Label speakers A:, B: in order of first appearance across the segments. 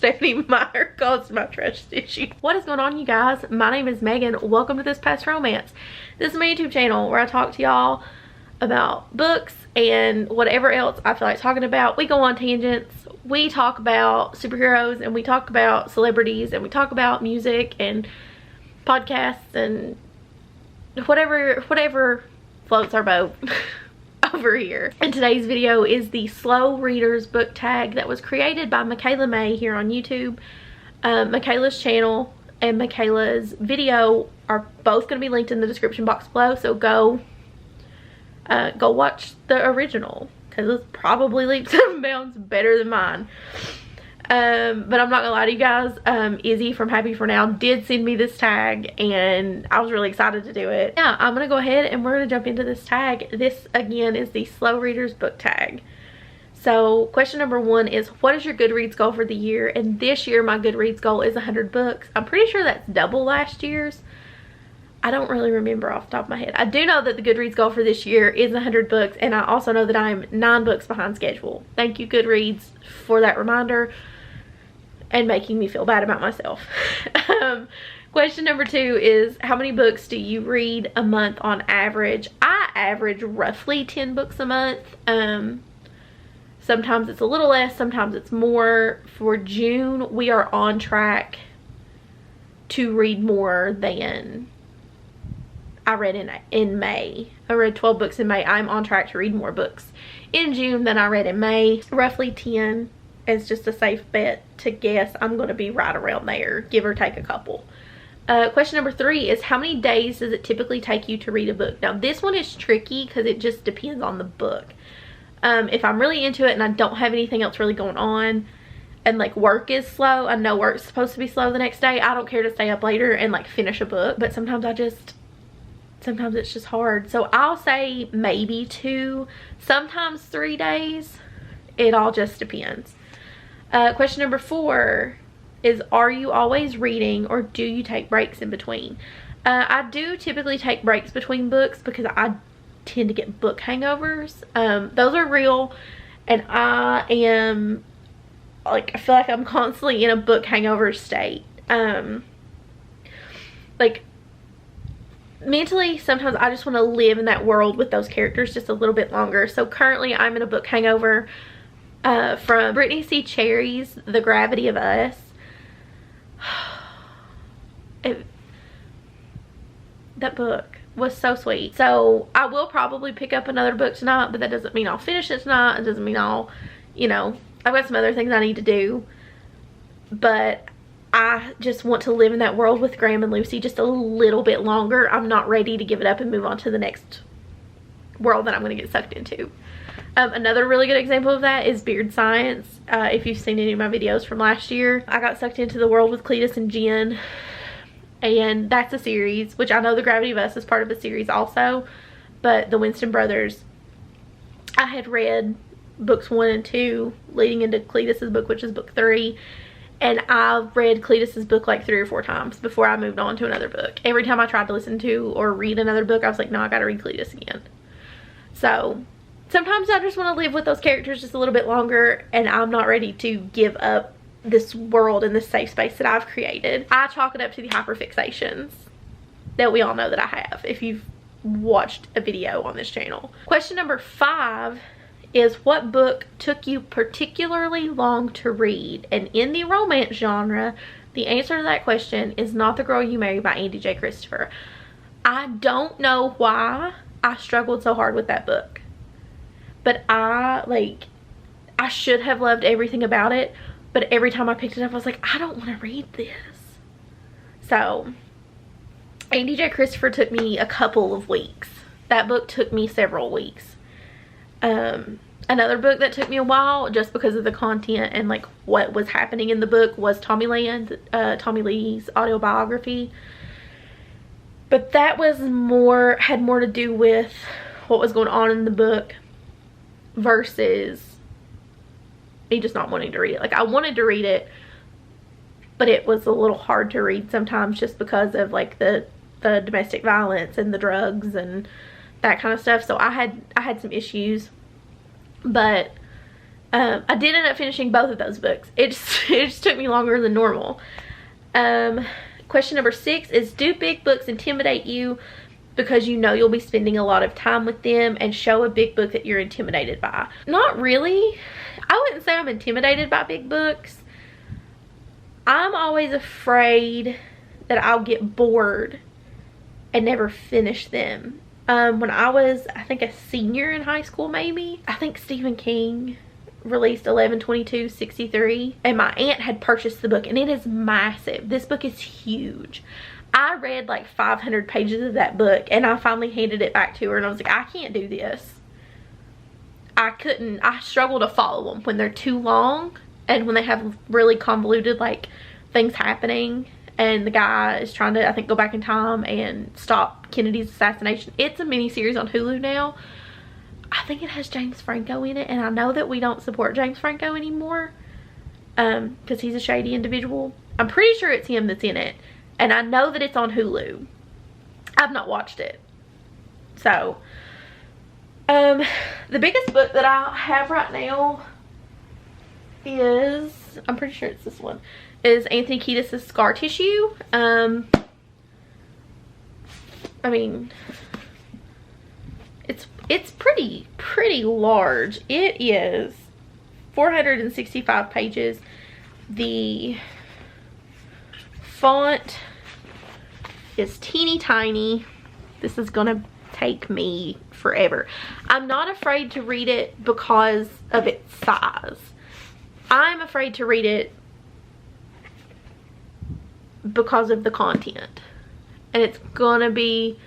A: Stephanie Meyer caused my trust issue. What is going on, you guys? My name is Megan. Welcome to This Past Romance. This is my YouTube channel where I talk to y'all about books and whatever else I feel like talking about. We go on tangents. We talk about superheroes and we talk about celebrities and we talk about music and podcasts and whatever floats our boat over here. And today's video is the Slow Readers book tag that was created by Mikaila May here on YouTube. Mikaila's channel and Mikaila's video are both going to be linked in the description box below, so go watch the original because it's probably leaps and bounds better than mine. But I'm not gonna lie to you guys, Izzy from Happy For Now did send me this tag and I was really excited to do it. Yeah, I'm gonna go ahead and we're gonna jump into this tag. This again is the Slow Readers book tag. So question number 1 is, what is your Goodreads goal for the year? And this year my Goodreads goal is 100 books. I'm pretty sure that's double last year's. I don't really remember off the top of my head. I do know that the Goodreads goal for this year is 100 books, and I also know that I'm 9 books behind schedule. Thank you, Goodreads, for that reminder and making me feel bad about myself. Question number 2 is, how many books do you read a month on average? I average roughly 10 books a month. Sometimes it's a little less, sometimes it's more. For June, we are on track to read more than I read in May. I read 12 books in May. I'm on track to read more books in June than I read in May. Roughly 10 is just a safe bet to guess. I'm going to be right around there, give or take a couple. Question number 3 is, how many days does it typically take you to read a book? Now this one is tricky because it just depends on the book. If I'm really into it and I don't have anything else really going on and like work is slow, I know work's supposed to be slow the next day, I don't care to stay up later and like finish a book, but sometimes it's just hard. So I'll say maybe 2, sometimes 3 days. It all just depends. Question number 4 is, are you always reading or do you take breaks in between? I do typically take breaks between books because I tend to get book hangovers. Those are real, and I am like, I feel like I'm constantly in a book hangover state. Like mentally, sometimes I just want to live in that world with those characters just a little bit longer. So currently I'm in a book hangover from Brittany C. Cherry's The Gravity of Us. That book was so sweet. So I will probably pick up another book tonight, but that doesn't mean I'll finish it tonight. It doesn't mean I'll, you know, I've got some other things I need to do. But I just want to live in that world with Graham and Lucy just a little bit longer. I'm not ready to give it up and move on to the next world that I'm going to get sucked into. Another really good example of that is Beard Science. If you've seen any of my videos from last year, I got sucked into the world with Cletus and Jen. And that's a series, which I know The Gravity of Us is part of a series also. But the Winston brothers, I had read books 1 and 2 leading into Cletus's book, which is book 3. And I've read Cletus's book like 3 or 4 times before I moved on to another book. Every time I tried to listen to or read another book, I was like, no, I gotta read Cletus again. So sometimes I just want to live with those characters just a little bit longer, and I'm not ready to give up this world and this safe space that I've created. I chalk it up to the hyperfixations that we all know that I have if you've watched a video on this channel. Question number 5 is, what book took you particularly long to read? And in the romance genre, the answer to that question is Not the Girl You Marry by Andy J. Christopher. I don't know why I struggled so hard with that book, but I should have loved everything about it, but every time I picked it up I was like, I don't want to read this. So Andy J. Christopher took me a couple of weeks. That book took me several weeks. Another book that took me a while just because of the content and like what was happening in the book was Tommy Lee's autobiography. But that was had more to do with what was going on in the book versus me just not wanting to read it. Like, I wanted to read it, but it was a little hard to read sometimes just because of like the domestic violence and the drugs and that kind of stuff. So I had some issues, but I did end up finishing both of those books. It just took me longer than normal. Question number 6 is, do big books intimidate you because you know you'll be spending a lot of time with them, and show a big book that you're intimidated by? Not really. I wouldn't say I'm intimidated by big books. I'm always afraid that I'll get bored and never finish them. When I was, I think, a senior in high school, maybe, I think Stephen King released 11/22/63, and my aunt had purchased the book, and it is massive. This book is huge. I read like 500 pages of that book, and I finally handed it back to her, and I was like, I can't do this. I struggle to follow them when they're too long, and when they have really convoluted like things happening, and the guy is trying to, I think, go back in time and stop Kennedy's assassination. It's a mini series on Hulu now. I think it has James Franco in it, and I know that we don't support James Franco anymore because he's a shady individual. I'm pretty sure it's him that's in it, and I know that it's on Hulu. I've not watched it. So the biggest book that I have right now is, I'm pretty sure it's this one, is Anthony Kiedis' Scar Tissue. I mean, it's pretty large. It is 465 pages. The font is teeny tiny. This is gonna take me forever. I'm not afraid to read it because of its size. I'm afraid to read it because of the content. And it's gonna be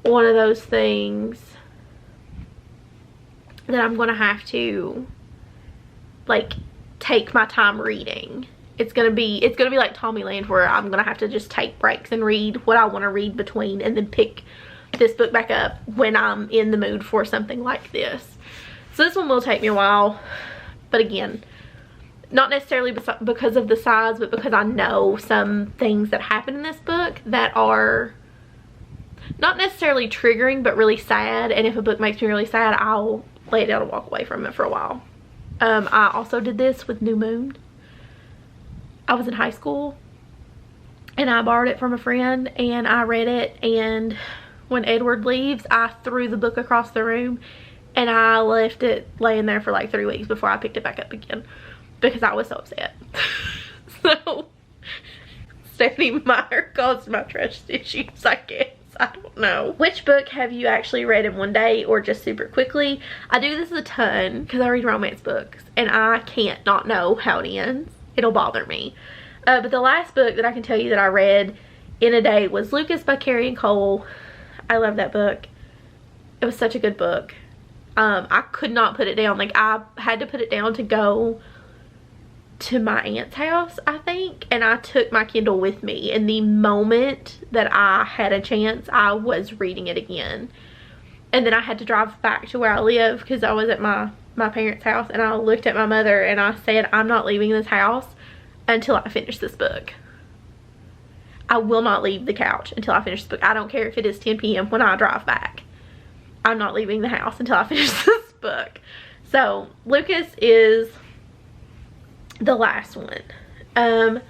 A: one of those things that I'm gonna have to like take my time reading. It's gonna be like Tommy Land, where I'm gonna have to just take breaks and read what I want to read between, and then pick this book back up when I'm in the mood for something like this. So this one will take me a while, but again, not necessarily because of the size, but because I know some things that happen in this book that are not necessarily triggering, but really sad. And if a book makes me really sad, I'll lay it down and walk away from it for a while. I also did this with New Moon. I was in high school and I borrowed it from a friend, and I read it, and when Edward leaves, I threw the book across the room, and I left it laying there for like 3 weeks before I picked it back up again because I was so upset. So Stephanie Meyer caused my trust issues, I guess. I don't know. Which book have you actually read in one day or just super quickly? I do this a ton because I read romance books, and I can't not know how it ends. It'll bother me. But the last book that I can tell you that I read in a day was Lucas by Carrie and Cole. I love that book. It was such a good book. I could not put it down. Like, I had to put it down to go to my aunt's house, I think, and I took my Kindle with me, and the moment that I had a chance, I was reading it again. And then I had to drive back to where I live because I was at my parents' house, and I looked at my mother and I said, I'm not leaving this house until I finish this book. I will not leave the couch until I finish this book. I don't care if it is 10 p.m. when I drive back. I'm not leaving the house until I finish this book. So Lucas is the last one.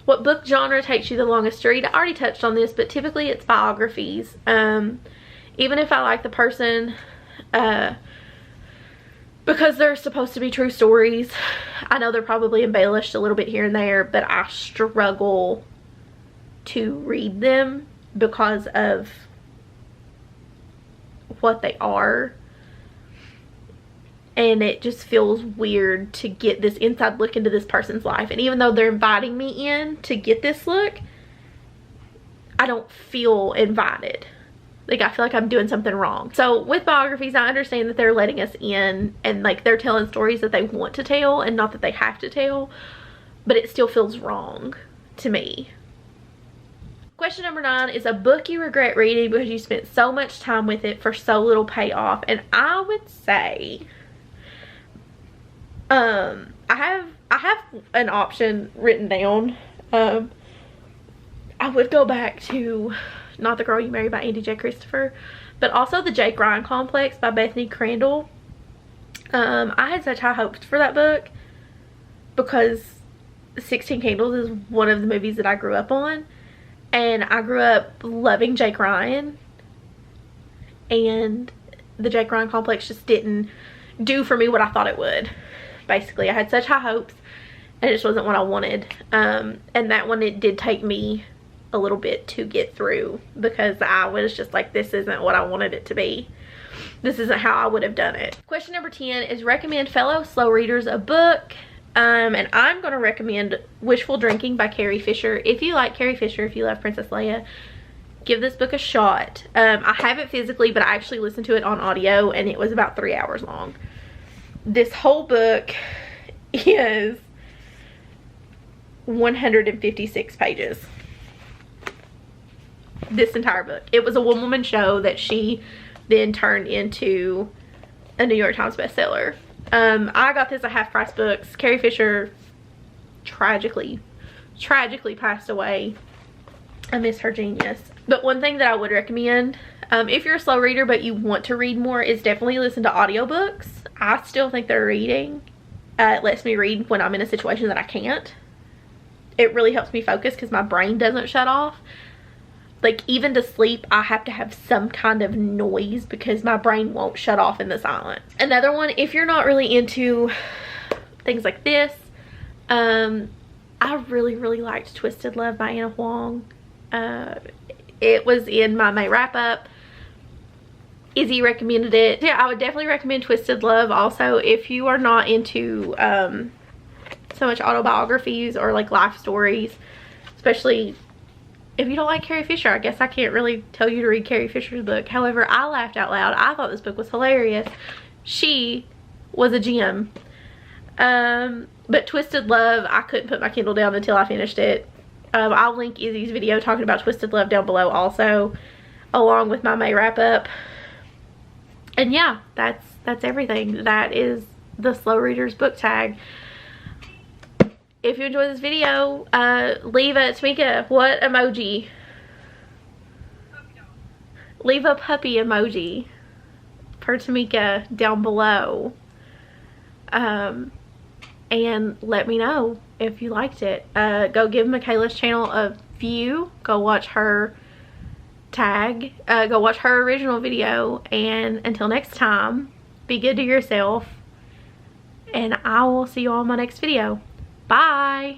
A: What book genre takes you the longest to read? I already touched on this, but typically it's biographies. Even if I like the person, because they're supposed to be true stories, I know they're probably embellished a little bit here and there, but I struggle to read them because of what they are. And it just feels weird to get this inside look into this person's life. And even though they're inviting me in to get this look, I don't feel invited. Like, I feel like I'm doing something wrong. So with biographies, I understand that they're letting us in, and like they're telling stories that they want to tell and not that they have to tell, but it still feels wrong to me. Question number 9 is a book you regret reading because you spent so much time with it for so little payoff. And I would say, I have an option written down. I would go back to Not the Girl You Married by Andy J. Christopher, but also The Jake Ryan Complex by Bethany Crandall. I had such high hopes for that book because 16 Candles is one of the movies that I grew up on, and I grew up loving Jake Ryan, and the Jake Ryan complex just didn't do for me what I thought it would. Basically, I had such high hopes and it just wasn't what I wanted. And that one, it did take me a little bit to get through because I was just like, this isn't what I wanted it to be. This isn't how I would have done it. Question number 10 is recommend fellow slow readers a book. And I'm going to recommend Wishful Drinking by Carrie Fisher. If you like Carrie Fisher, if you love Princess Leia, give this book a shot. I have it physically, but I actually listened to it on audio, and it was about 3 hours long. This whole book is 156 pages. This entire book. It was a one-woman show that she then turned into a New York Times bestseller. I got this at Half Price Books. Carrie Fisher tragically passed away. I miss her genius. But one thing that I would recommend, if you're a slow reader but you want to read more, is definitely listen to audiobooks. I still think they're reading. It lets me read when I'm in a situation that I can't. It really helps me focus because my brain doesn't shut off. Like, even to sleep, I have to have some kind of noise because my brain won't shut off in the silence. Another one, if you're not really into things like this, I really liked Twisted Love by Anna Huang. It was in my May wrap up. Izzy recommended it. Yeah, I would definitely recommend Twisted Love. Also, if you are not into so much autobiographies or like life stories, especially if you don't like Carrie Fisher, I guess I can't really tell you to read Carrie Fisher's book. However, I laughed out loud. I thought this book was hilarious. She was a gem. But Twisted Love, I couldn't put my Kindle down until I finished it. I'll link Izzy's video talking about Twisted Love down below also, along with my May wrap up. And yeah, that's everything. That is the Slow Readers book tag. If you enjoyed this video, leave a, Tamika, what emoji? Leave a puppy emoji for Tamika down below. And let me know if you liked it. Go give Mikaila's channel a view. Go watch her tag. Go watch her original video. And until next time, be good to yourself. And I will see you all in my next video. Bye.